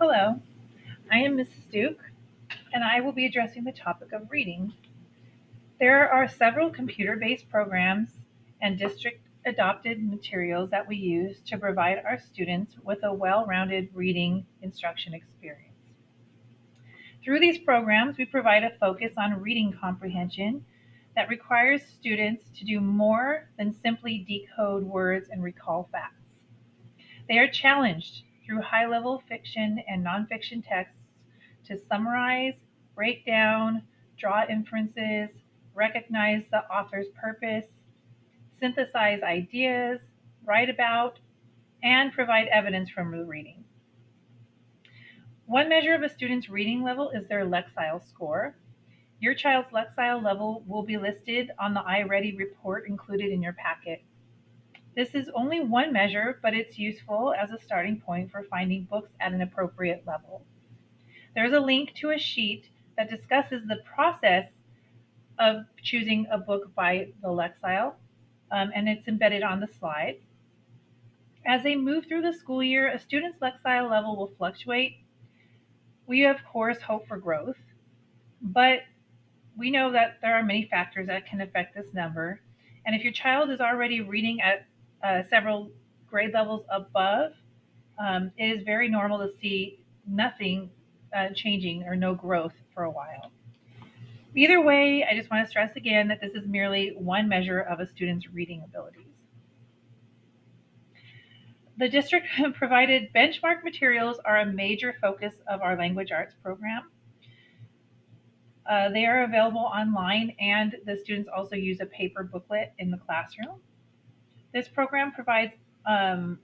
Hello, I am Mrs. Duke, and I will be addressing the topic of reading. There are several computer based programs and district adopted materials that we use to provide our students with a well rounded reading instruction experience. Through these programs, we provide a focus on reading comprehension that requires students to do more than simply decode words and recall facts. They are challenged through high level fiction and nonfiction texts to summarize, break down, draw inferences, recognize the author's purpose, synthesize ideas, write about, and provide evidence from the reading. One measure of a student's reading level is their Lexile Score. Your child's Lexile level will be listed on the iReady report included in your packet. This is only one measure, but it's useful as a starting point for finding books at an appropriate level. There's a link to a sheet that discusses the process of choosing a book by the Lexile, and it's embedded on the slide. As they move through the school year, a student's Lexile level will fluctuate. We, of course, hope for growth, but we know that there are many factors that can affect this number. And if your child is already reading at several grade levels above, it is very normal to see nothing changing or no growth for a while. Either way, I just want to stress again that this is merely one measure of a student's reading abilities. The district provided benchmark materials are a major focus of our language arts program. They are available online, and the students also use a paper booklet in the classroom. This program provides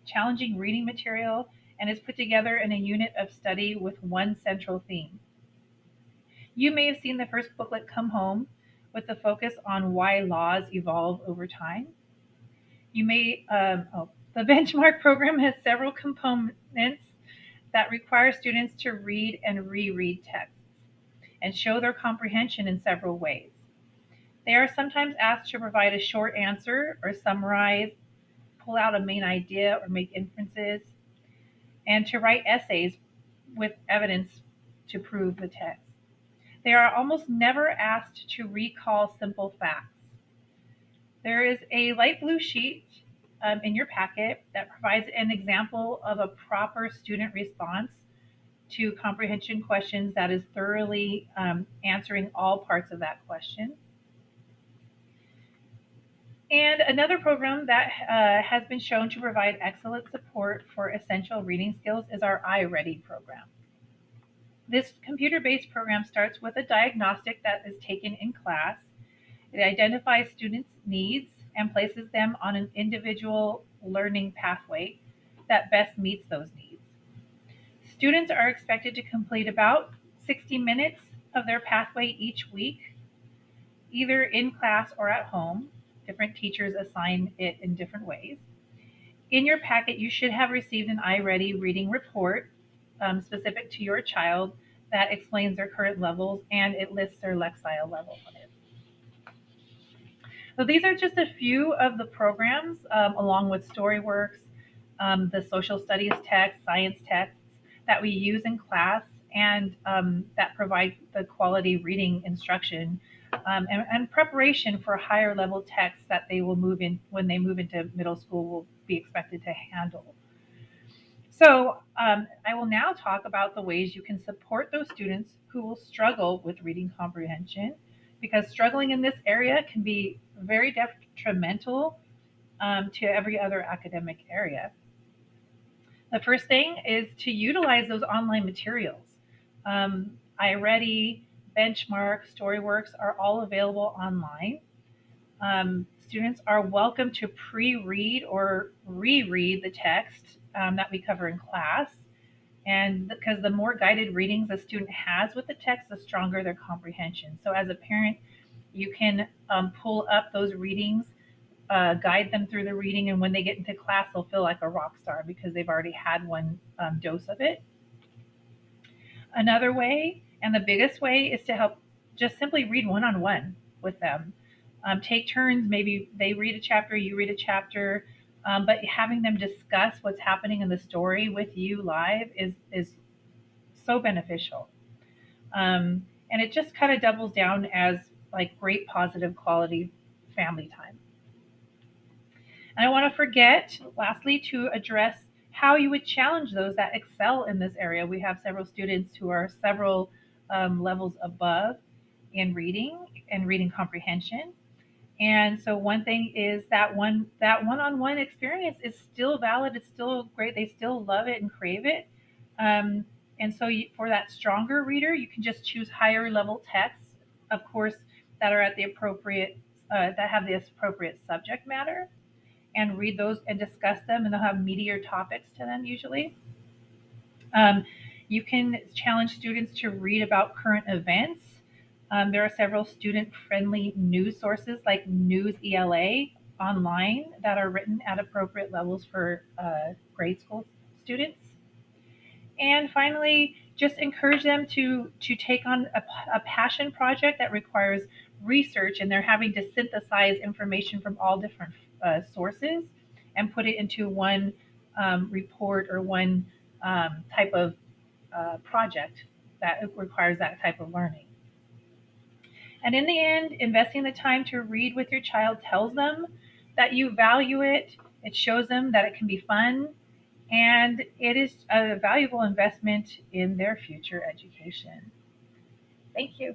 challenging reading material and is put together in a unit of study with one central theme. You may have seen the first booklet, Come Home, with the focus on why laws evolve over time. The benchmark program has several components that require students to read and reread texts and show their comprehension in several ways. They are sometimes asked to provide a short answer or summarize, pull out a main idea or make inferences, and to write essays with evidence to prove the text. They are almost never asked to recall simple facts. There is a light blue sheet in your packet that provides an example of a proper student response to comprehension questions that is thoroughly answering all parts of that question. And another program that has been shown to provide excellent support for essential reading skills is our iReady program. This computer-based program starts with a diagnostic that is taken in class. It identifies students' needs and places them on an individual learning pathway that best meets those needs. Students are expected to complete about 60 minutes of their pathway each week, either in class or at home. Different teachers assign it in different ways. In your packet, you should have received an iReady reading report specific to your child that explains their current levels, and it lists their Lexile level on it. So these are just a few of the programs, along with StoryWorks, the social studies text, science texts that we use in class, and that provide the quality reading instruction and preparation for higher level texts that they will move in when they move into middle school will be expected to handle. So I will now talk about the ways you can support those students who will struggle with reading comprehension, because struggling in this area can be very detrimental to every other academic area. The first thing is to utilize those online materials. iReady, Benchmark, StoryWorks are all available online. Students are welcome to pre-read or reread the text that we cover in class. And because the more guided readings a student has with the text, the stronger their comprehension. So as a parent, you can pull up those readings, guide them through the reading, and when they get into class, they'll feel like a rock star because they've already had one dose of it. Another way, and the biggest way, is to help just simply read one-on-one with them. Take turns, maybe they read a chapter, you read a chapter, but having them discuss what's happening in the story with you live is so beneficial. And it just kind of doubles down as like great positive quality family time. And I want to forget, lastly, to address how you would challenge those that excel in this area. We have several students who are several levels above in reading and reading comprehension. And so one thing is that one-on-one experience is still valid. It's still great. They still love it and crave it. Um, and so for that stronger reader, you can just choose higher level texts, of course, that are at the appropriate that have the appropriate subject matter, and read those and discuss them, and they'll have meatier topics to them usually. You can challenge students to read about current events. There are several student-friendly news sources like News ELA online that are written at appropriate levels for grade school students. And finally, just encourage them to take on a passion project that requires research, and they're having to synthesize information from all different sources and put it into one report or one type of project that requires that type of learning. And in the end, investing the time to read with your child tells them that you value it. It shows them that it can be fun, and it is a valuable investment in their future education. Thank you.